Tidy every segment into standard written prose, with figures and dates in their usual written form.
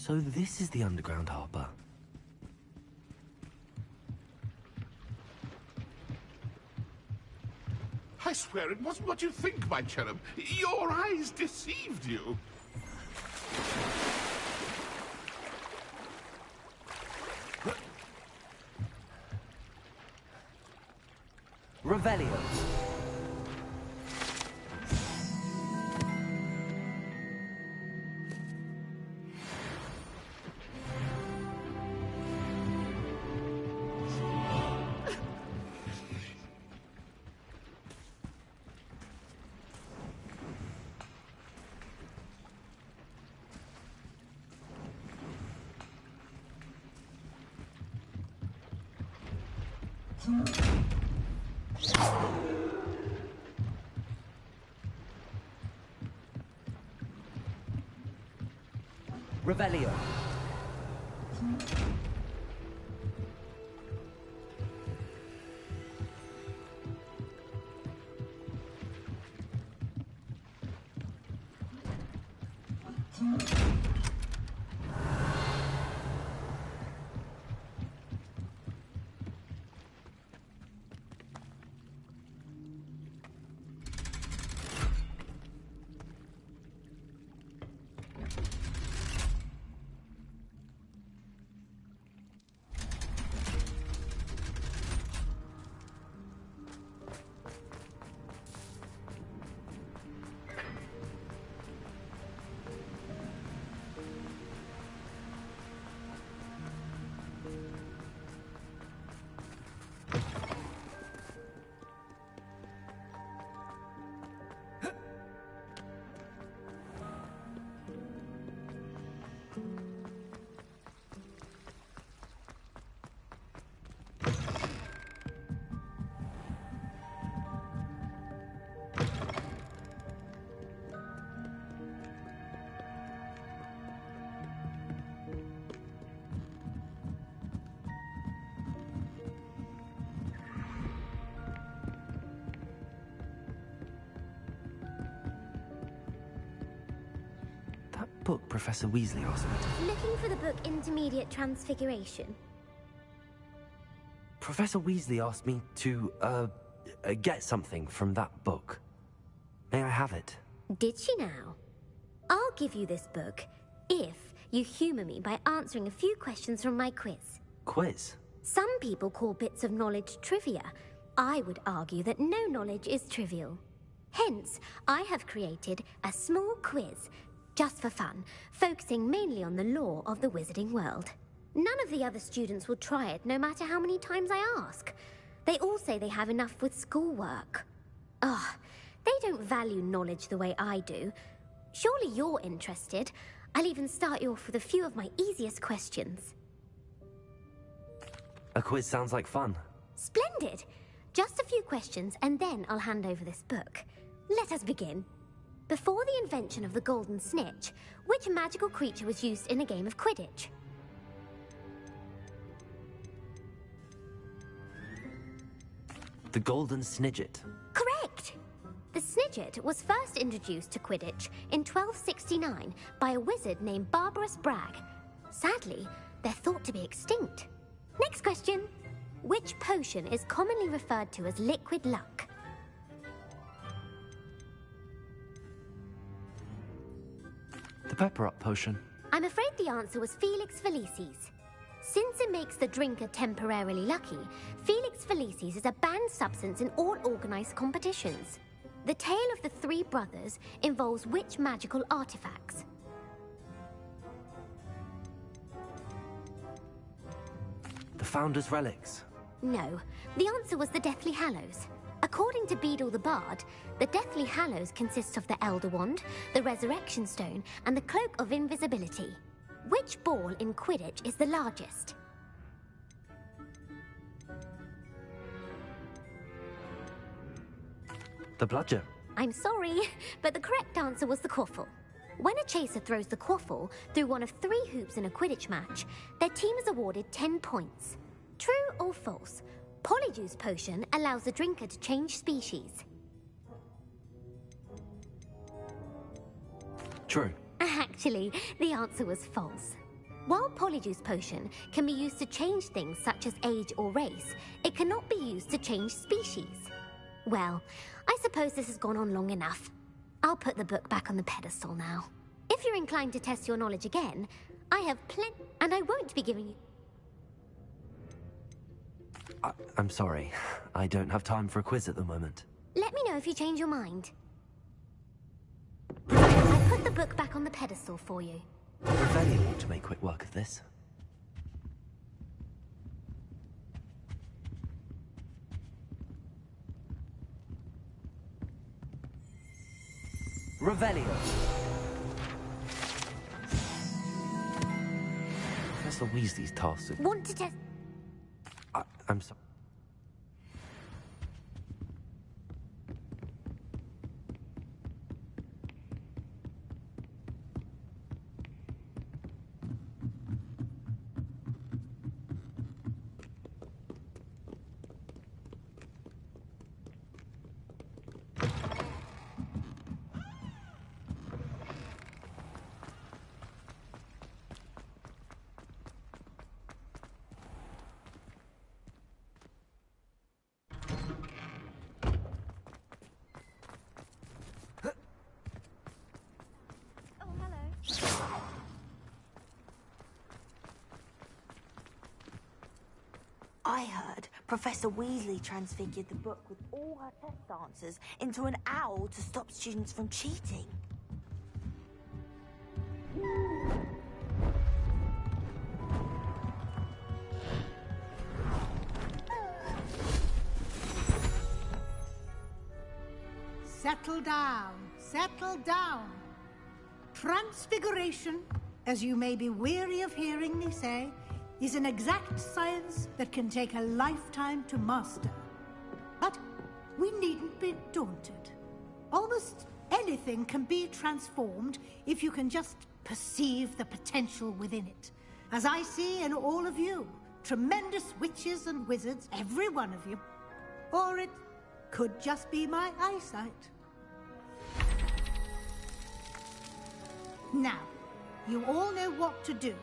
So this is the underground harbour. I swear it wasn't what you think, my cherub. Your eyes deceived you. Revelio. Revelio. Book Professor Weasley asked me to... Looking for the book Intermediate Transfiguration? Professor Weasley asked me to, get something from that book. May I have it? Did she now? I'll give you this book if you humour me by answering a few questions from my quiz. Quiz? Some people call bits of knowledge trivia. I would argue that no knowledge is trivial. Hence, I have created a small quiz just for fun, focusing mainly on the lore of the wizarding world. None of the other students will try it, no matter how many times I ask. They all say they have enough with schoolwork. Ugh, they don't value knowledge the way I do. Surely you're interested. I'll even start you off with a few of my easiest questions. A quiz sounds like fun. Splendid! Just a few questions, and then I'll hand over this book. Let us begin. Before the invention of the golden snitch, which magical creature was used in a game of Quidditch? The golden snidget. Correct! The snidget was first introduced to Quidditch in 1269 by a wizard named Barbarous Bragg. Sadly, they're thought to be extinct. Next question. Which potion is commonly referred to as liquid luck? The pepper up potion. I'm afraid the answer was Felix Felicis. Since it makes the drinker temporarily lucky, Felix Felicis is a banned substance in all organized competitions. The tale of the three brothers involves which magical artifacts? The Founder's Relics. No, the answer was the Deathly Hallows. According to Beedle the Bard, the Deathly Hallows consists of the Elder Wand, the Resurrection Stone, and the Cloak of Invisibility. Which ball in Quidditch is the largest? The bludger. I'm sorry, but the correct answer was the quaffle. When a chaser throws the quaffle through one of 3 hoops in a Quidditch match, their team is awarded 10 points. True or false? Polyjuice potion allows the drinker to change species. True. Actually, the answer was false. While Polyjuice Potion can be used to change things such as age or race, it cannot be used to change species. Well, I suppose this has gone on long enough. I'll put the book back on the pedestal now. If you're inclined to test your knowledge again, I have plenty, and I won't be giving you... I'm sorry. I don't have time for a quiz at the moment. Let me know if you change your mind. I put the book back on the pedestal for you. Revelio ought to make quick work of this. Revelio! Professor Weasley's tasked with... Want to test... I'm sorry. I heard Professor Weasley transfigured the book with all her test answers into an owl to stop students from cheating. Settle down, settle down. Transfiguration, as you may be weary of hearing me say, is an exact science that can take a lifetime to master. But we needn't be daunted. Almost anything can be transformed if you can just perceive the potential within it. As I see in all of you, tremendous witches and wizards, every one of you. Or it could just be my eyesight. Now, you all know what to do.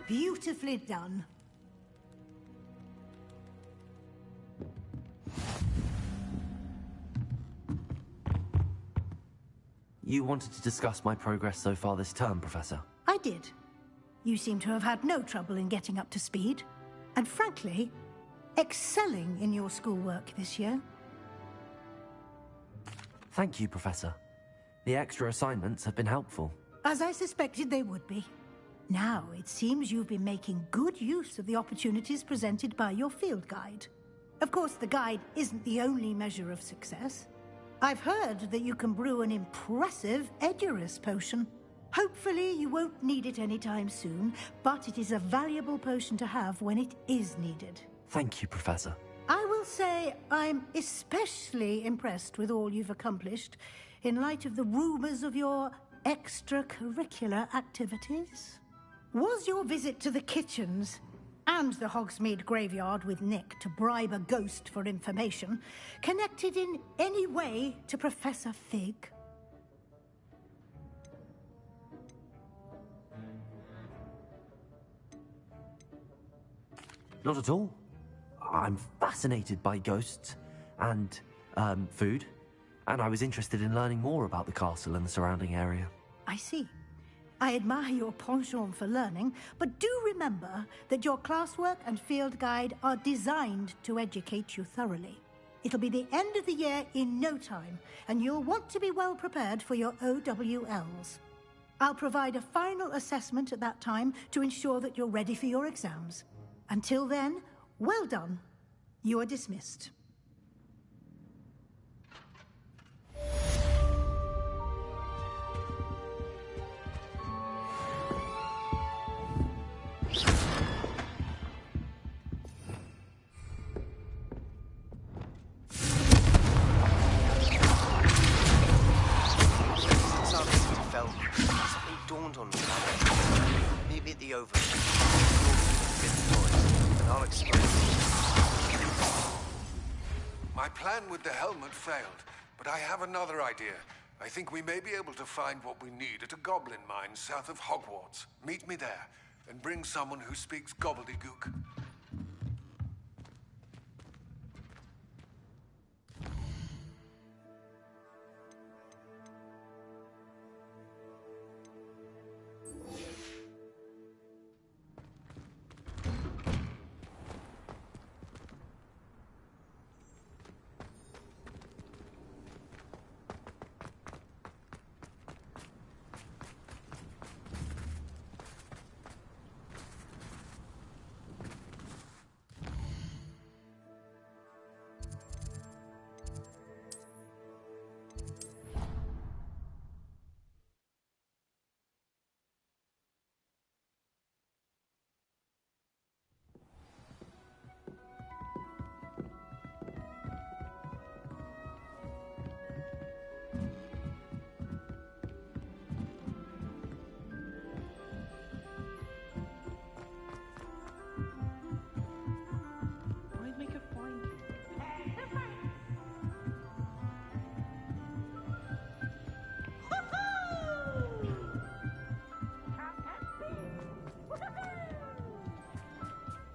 Beautifully done. You wanted to discuss my progress so far this term, Professor? I did. You seem to have had no trouble in getting up to speed. And frankly, excelling in your schoolwork this year. Thank you, Professor. The extra assignments have been helpful. As I suspected they would be. Now, it seems you've been making good use of the opportunities presented by your field guide. Of course, the guide isn't the only measure of success. I've heard that you can brew an impressive Edurus potion. Hopefully, you won't need it anytime soon, but it is a valuable potion to have when it is needed. Thank you, Professor. I will say I'm especially impressed with all you've accomplished in light of the rumors of your extracurricular activities. Was your visit to the kitchens and the Hogsmeade graveyard with Nick to bribe a ghost for information connected in any way to Professor Fig? Not at all. I'm fascinated by ghosts and, food, and I was interested in learning more about the castle and the surrounding area. I see. I admire your penchant for learning, but do remember that your classwork and field guide are designed to educate you thoroughly. It'll be the end of the year in no time, and you'll want to be well prepared for your OWLs. I'll provide a final assessment at that time to ensure that you're ready for your exams. Until then, well done. You are dismissed. tidy over. Get the noise, and I'll explain. My plan with the helmet failed, but I have another idea. I think we may be able to find what we need at a goblin mine south of Hogwarts. Meet me there, and bring someone who speaks gobbledygook.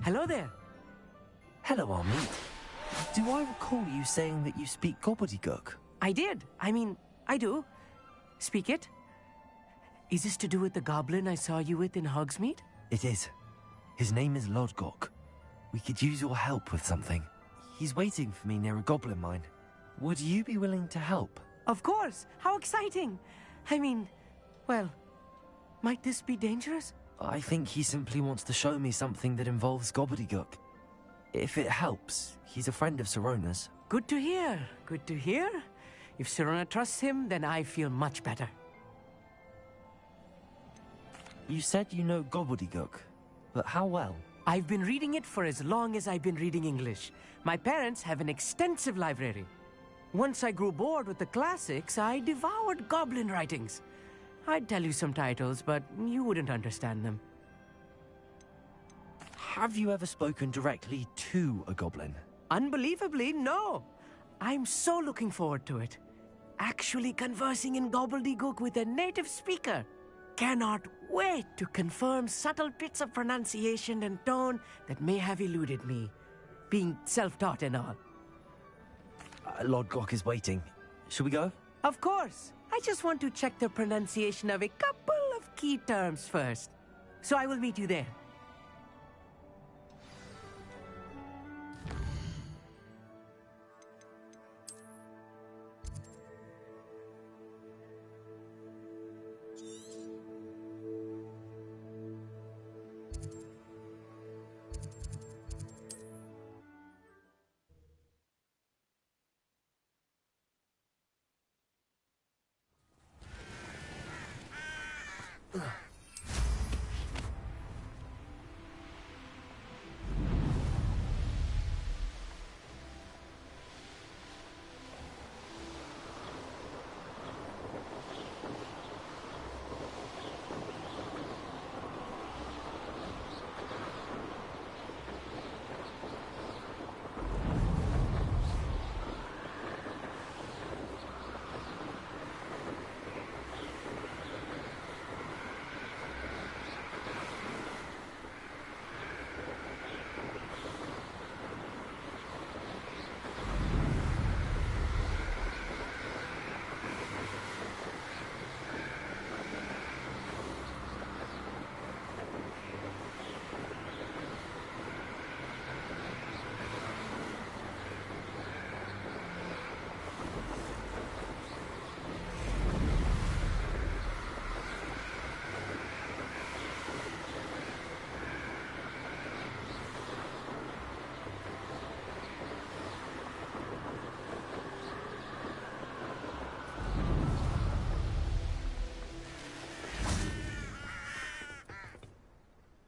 Hello there. Hello, our mate. Do I recall you saying that you speak gobbledygook? I did. I mean, I do. Speak it. Is this to do with the goblin I saw you with in Hogsmeade? It is. His name is Lodgok. We could use your help with something. He's waiting for me near a goblin mine. Would you be willing to help? Of course. How exciting. I mean, well, might this be dangerous? I think he simply wants to show me something that involves gobbledygook. If it helps, he's a friend of Sirona's. Good to hear. Good to hear. If Sirona trusts him, then I feel much better. You said you know gobbledygook, but how well? I've been reading it for as long as I've been reading English. My parents have an extensive library. Once I grew bored with the classics, I devoured goblin writings. I'd tell you some titles, but you wouldn't understand them. Have you ever spoken directly to a goblin? Unbelievably, no. I'm so looking forward to it. Actually conversing in gobbledygook with a native speaker. Cannot wait to confirm subtle bits of pronunciation and tone that may have eluded me, being self-taught and all. Lodgok is waiting. Shall we go? Of course. I just want to check the pronunciation of a couple of key terms first. So I will meet you there.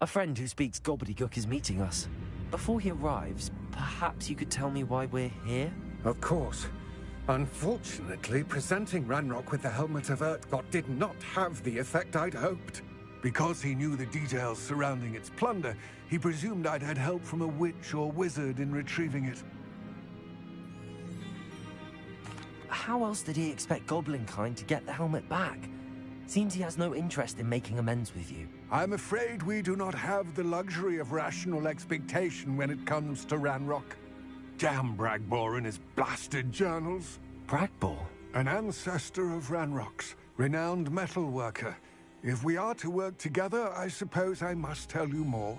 A friend who speaks gobbledygook is meeting us. Before he arrives, perhaps you could tell me why we're here? Of course. Unfortunately, presenting Ranrock with the Helmet of Urtkot did not have the effect I'd hoped. Because he knew the details surrounding its plunder, he presumed I'd had help from a witch or wizard in retrieving it. How else did he expect Goblinkind to get the helmet back? Seems he has no interest in making amends with you. I'm afraid we do not have the luxury of rational expectation when it comes to Ranrock. Damn Bragbor and his blasted journals. Bragbor? An ancestor of Ranrock's, renowned metal worker. If we are to work together, I suppose I must tell you more.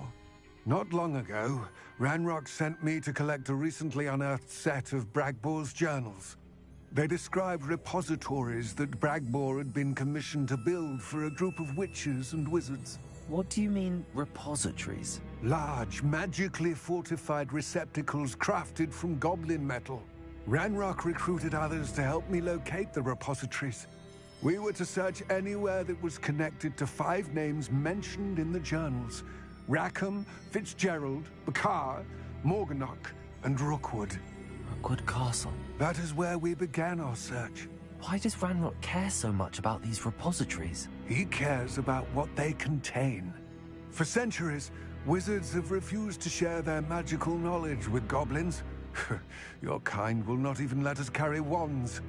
Not long ago, Ranrock sent me to collect a recently unearthed set of Bragbor's journals. They described repositories that Bragbor had been commissioned to build for a group of witches and wizards. What do you mean, repositories? Large, magically fortified receptacles crafted from goblin metal. Ranrock recruited others to help me locate the repositories. We were to search anywhere that was connected to 5 names mentioned in the journals: Rackham, Fitzgerald, Bakar, Morganach, and Rookwood. Rookwood Castle. That is where we began our search. Why does Ranrock care so much about these repositories? He cares about what they contain. For centuries, wizards have refused to share their magical knowledge with goblins. Your kind will not even let us carry wands.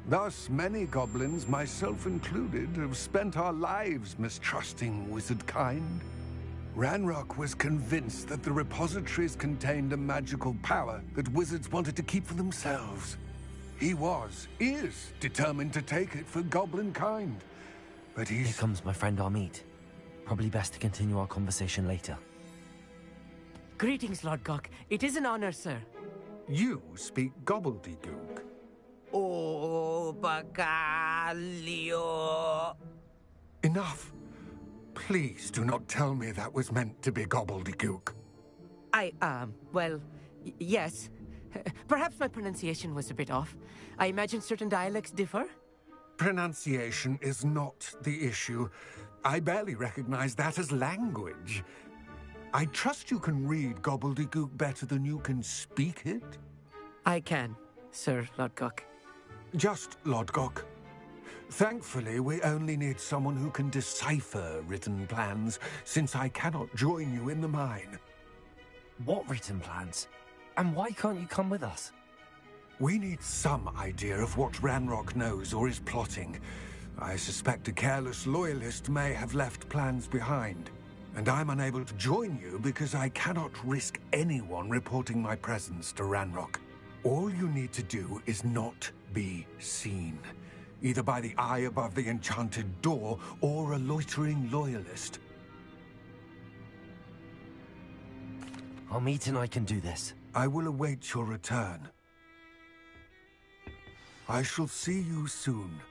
Thus, many goblins, myself included, have spent our lives mistrusting wizard kind. Ranrock was convinced that the repositories contained a magical power that wizards wanted to keep for themselves. He is determined to take it for goblin kind. But Here comes my friend Amit. Probably best to continue our conversation later. Greetings, Lord Gok. It is an honor, sir. You speak gobbledygook. Oh, Bagalio. Enough. Please do not tell me that was meant to be gobbledygook. Yes. Perhaps my pronunciation was a bit off. I imagine certain dialects differ. Pronunciation is not the issue. I barely recognize that as language. I trust you can read gobbledygook better than you can speak it? I can, Sir Lord Gok. Just Lord Gok. Thankfully, we only need someone who can decipher written plans, since I cannot join you in the mine. What written plans? And why can't you come with us? We need some idea of what Ranrock knows or is plotting. I suspect a careless loyalist may have left plans behind. And I'm unable to join you because I cannot risk anyone reporting my presence to Ranrock. All you need to do is not be seen, either by the eye above the enchanted door or a loitering loyalist. Amit and I can do this. I will await your return. I shall see you soon.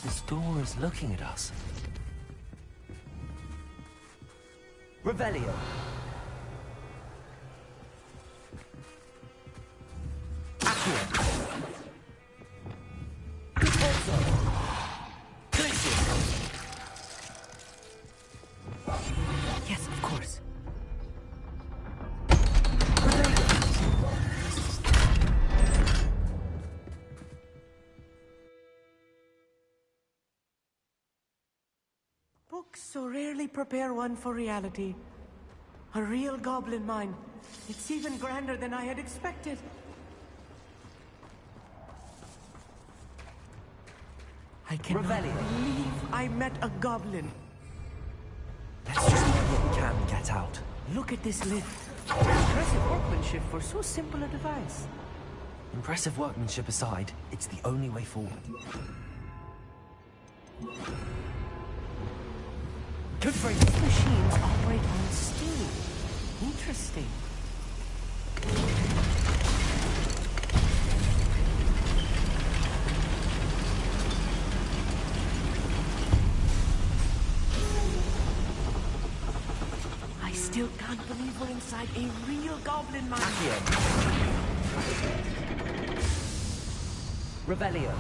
This door is looking at us. Revelio. Accio. Dispenso. Glacius. Yes, of course. Books so rarely prepare one for reality. A real goblin mine. It's even grander than I had expected. I cannot believe I met a goblin. Let's just get what we can and get out. Look at this lift. Impressive workmanship for so simple a device. Impressive workmanship aside, it's the only way forward. Good for these machines operate on steam. Interesting. I still can't believe we're inside a real goblin mine. Revelio.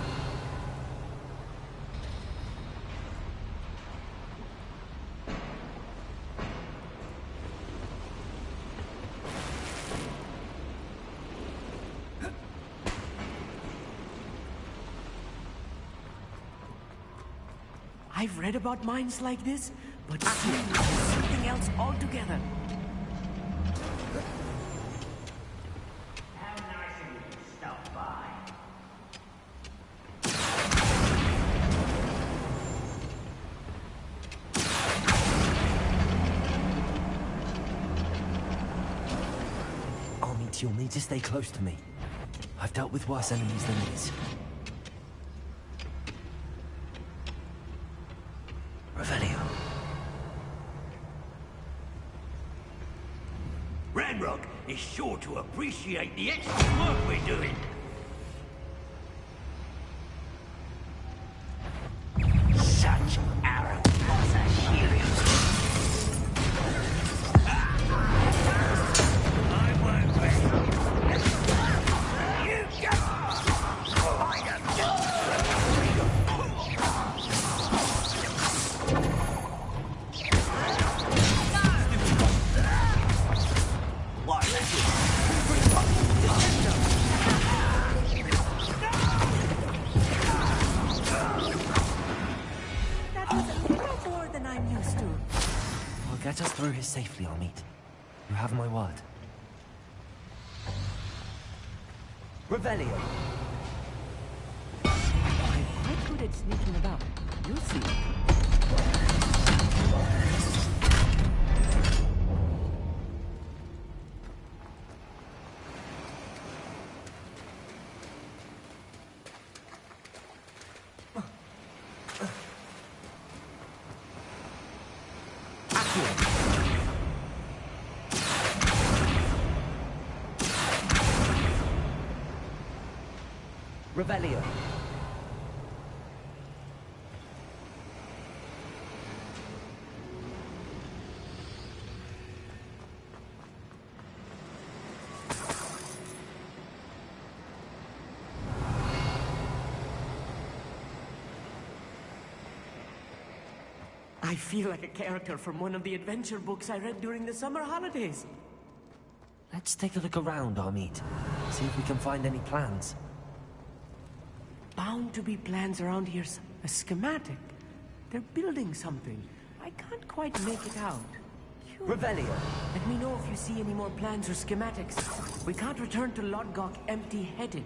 I've read about mines like this, but something else altogether. How nice of you to stop by. Amit, you'll need to stay close to me. I've dealt with worse enemies than these. Revelio. Ranrock is sure to appreciate the extra work we're doing. Such arrogance, Assyrians. I won't rest. You That was a little more than I'm used to. I'll get us through here safely, Amit. You have my word. Revelio. I'm quite good at sneaking about. You'll see. Revelio. I feel like a character from one of the adventure books I read during the summer holidays. Let's take a look around, Amit. See if we can find any plans. Bound to be plans around here. A schematic. They're building something. I can't quite make it out. Revelio. Let me know if you see any more plans or schematics. We can't return to Lodgok empty-headed.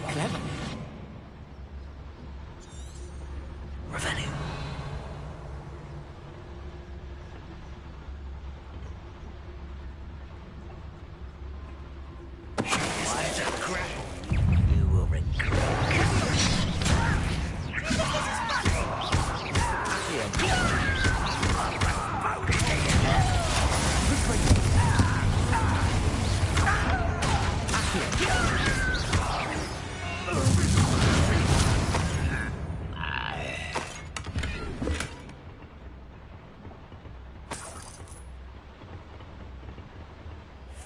Clever. Revelio. Why's a crap? You will regret.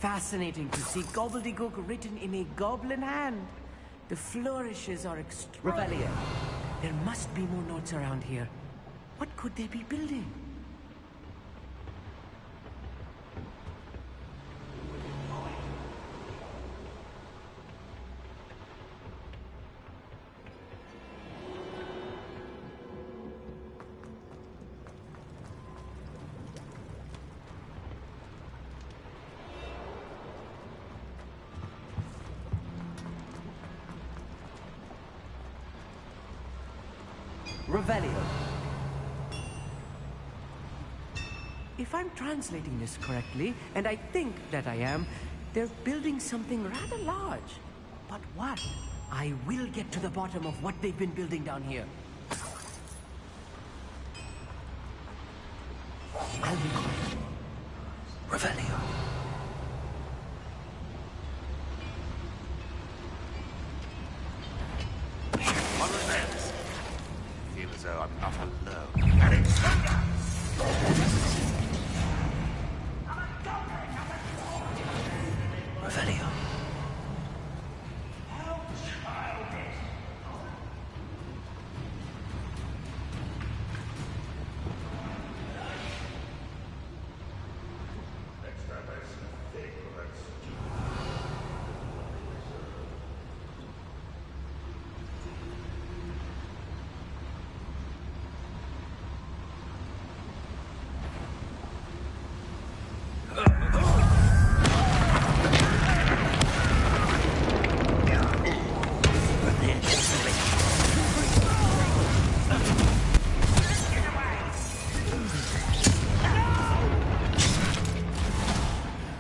Fascinating to see gobbledygook written in a goblin hand. The flourishes are extraordinary. Revelio. There must be more notes around here. What could they be building? Revelio. If I'm translating this correctly, and I think that I am, they're building something rather large. But what? I will get to the bottom of what they've been building down here. I'll be quiet. Revelio. On the fence. Feel as though I'm not alone. Revelio.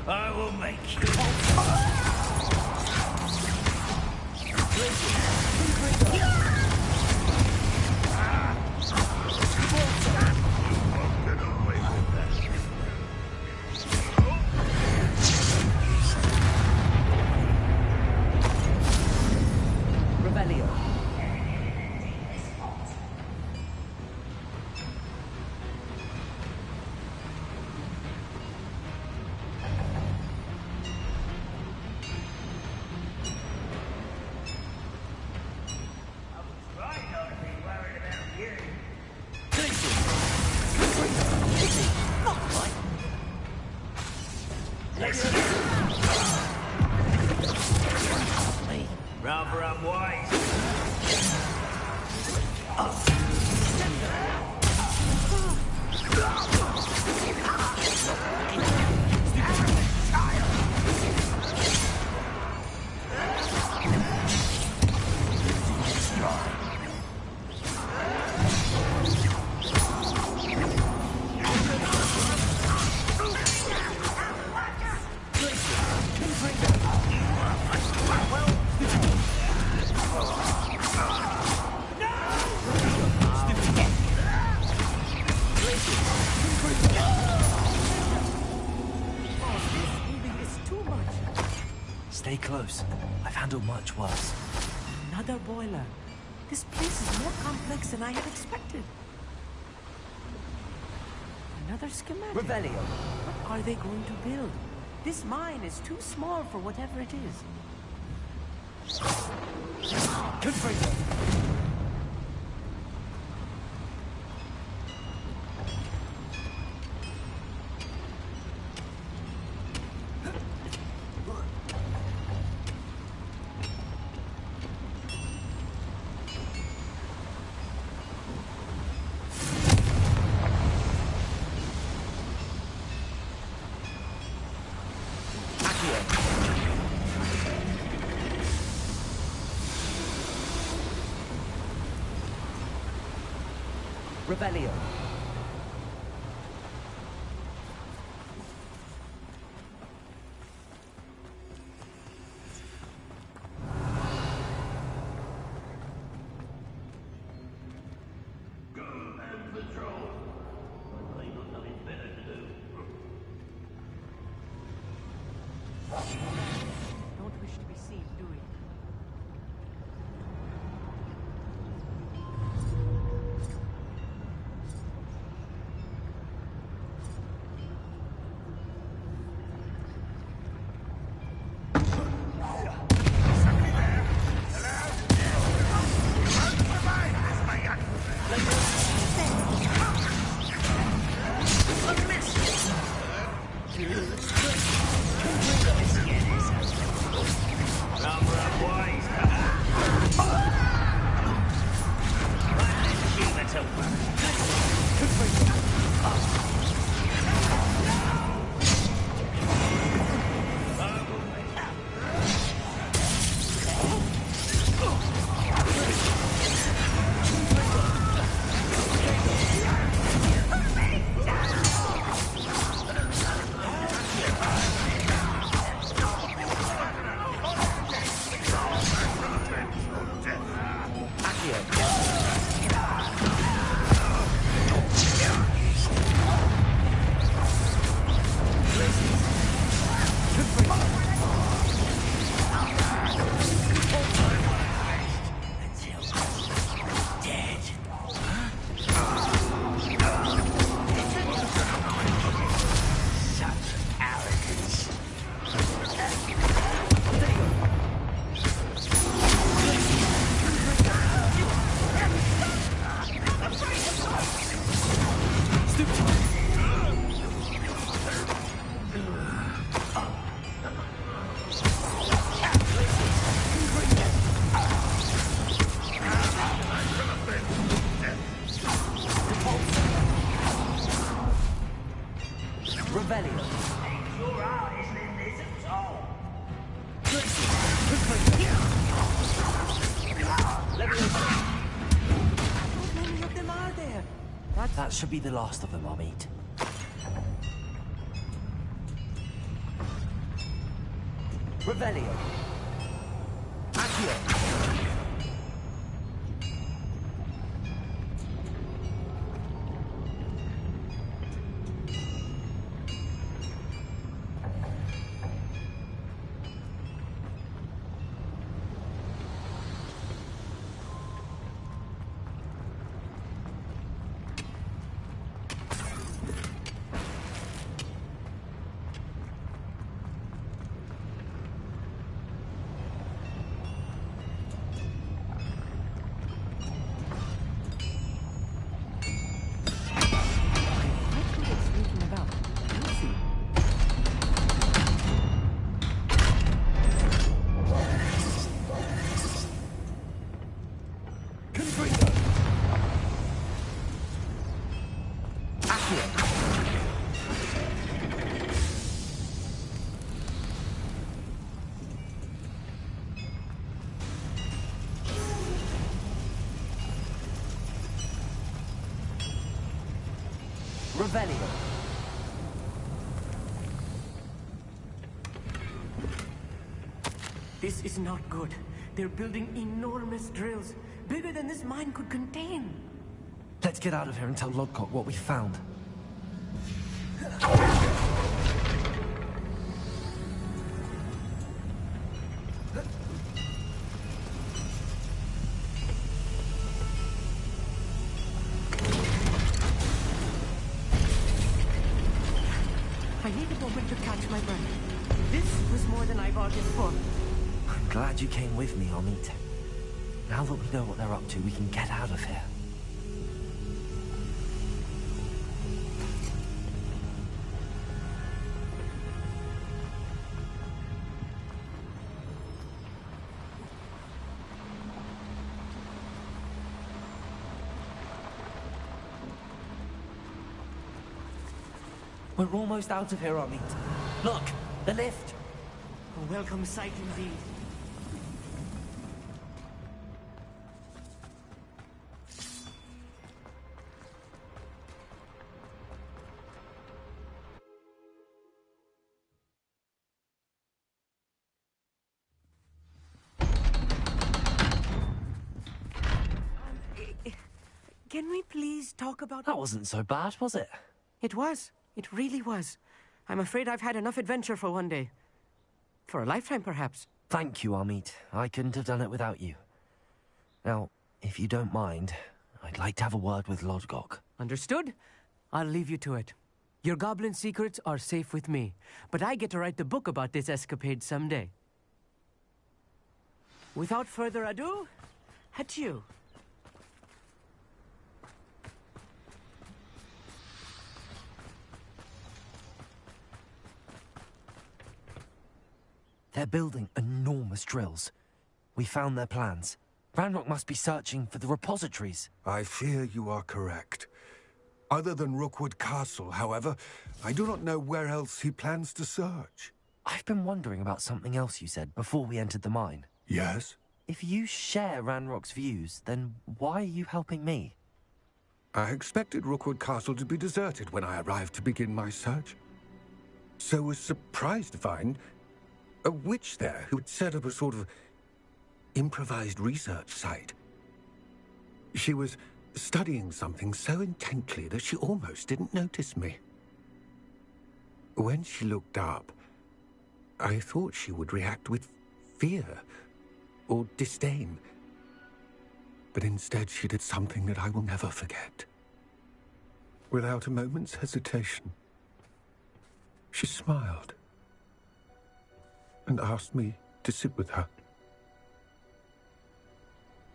I will make you. Revelio. Rather unwise. Stay close. I've handled much worse. Another boiler. This place is more complex than I had expected. Another schematic. Revelio. What are they going to build? This mine is too small for whatever it is. Revelio. Go and patrol. I ain't got nothing better to do. Don't wish to be seen, do we? That should be the last of them, Amit. Revelio. Accio. Revelio. This is not good. They're building enormous drills, bigger than this mine could contain. Let's get out of here and tell Lodcock what we found. I need a moment to catch my breath. This was more than I bargained for. I'm glad you came with me, Amit. Now that we know what they're up to, we can get out of here. We're almost out of here, Amit. Look, the lift. A welcome sight indeed. Can we please talk about... That wasn't so bad, was it? It was. It really was. I'm afraid I've had enough adventure for one day. For a lifetime, perhaps. Thank you, Amit. I couldn't have done it without you. Now, if you don't mind, I'd like to have a word with Lodgok. Understood? I'll leave you to it. Your goblin secrets are safe with me, but I get to write the book about this escapade someday. Without further ado, adieu. They're building enormous drills. We found their plans. Ranrock must be searching for the repositories. I fear you are correct. Other than Rookwood Castle, however, I do not know where else he plans to search. I've been wondering about something else you said before we entered the mine. Yes? If you share Ranrock's views, then why are you helping me? I expected Rookwood Castle to be deserted when I arrived to begin my search. So was surprised to find a witch there who had set up a sort of improvised research site. She was studying something so intently that she almost didn't notice me. When she looked up, I thought she would react with fear or disdain. But instead she did something that I will never forget. Without a moment's hesitation, she smiled and asked me to sit with her.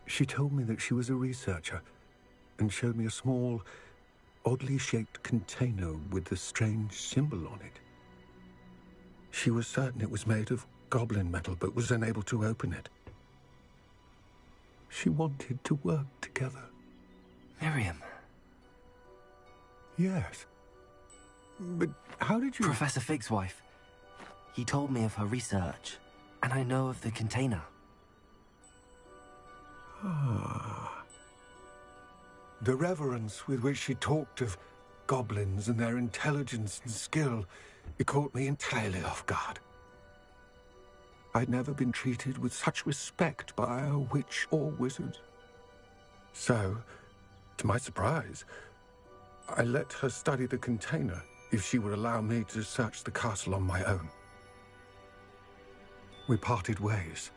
She told me that she was a researcher and showed me a small, oddly shaped container with a strange symbol on it. She was certain it was made of goblin metal, but was unable to open it. She wanted to work together. Miriam. Yes. But how did you... Professor Fig's wife. He told me of her research, and I know of the container. Ah. The reverence with which she talked of goblins and their intelligence and skill, it caught me entirely off guard. I'd never been treated with such respect by a witch or wizard. So, to my surprise, I let her study the container if she would allow me to search the castle on my own. We parted ways,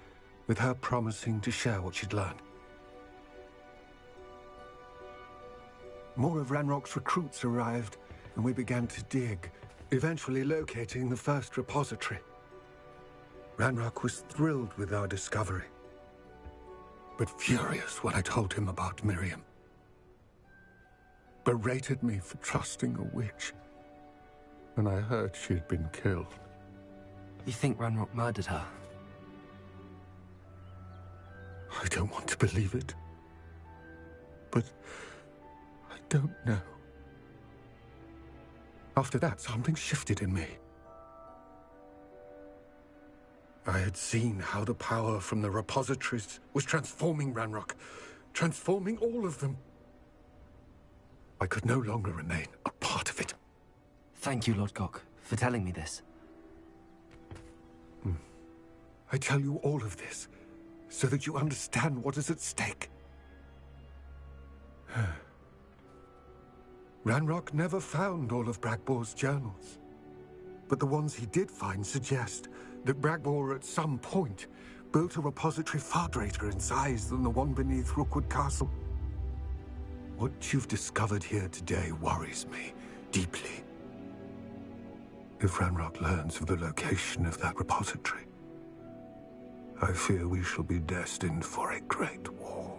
with her promising to share what she'd learned. More of Ranrock's recruits arrived, and we began to dig, eventually locating the first repository. Ranrock was thrilled with our discovery, but furious when I told him about Miriam. Berated me for trusting a witch, and I heard she had been killed. You think Ranrock murdered her? I don't want to believe it, but I don't know. After that, something shifted in me. I had seen how the power from the repositories was transforming Ranrock, transforming all of them. I could no longer remain a part of it. Thank you, Lord Gok, for telling me this. I tell you all of this so that you understand what is at stake. Ranrock never found all of Bragbor's journals, but the ones he did find suggest that Bragbor at some point built a repository far greater in size than the one beneath Rookwood Castle. What you've discovered here today worries me deeply. If Ranrock learns of the location of that repository, I fear we shall be destined for a great war.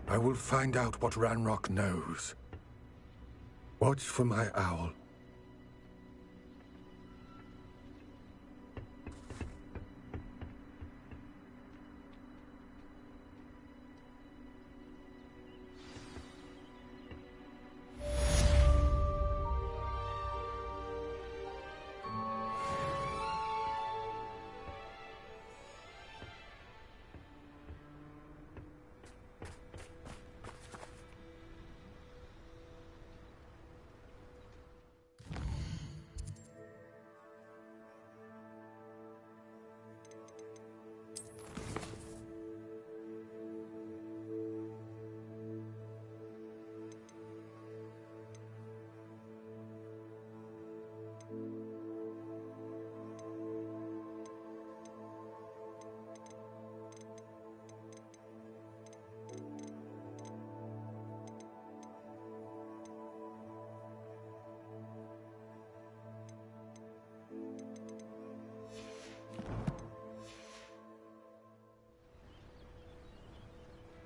I will find out what Ranrock knows. Watch for my owl.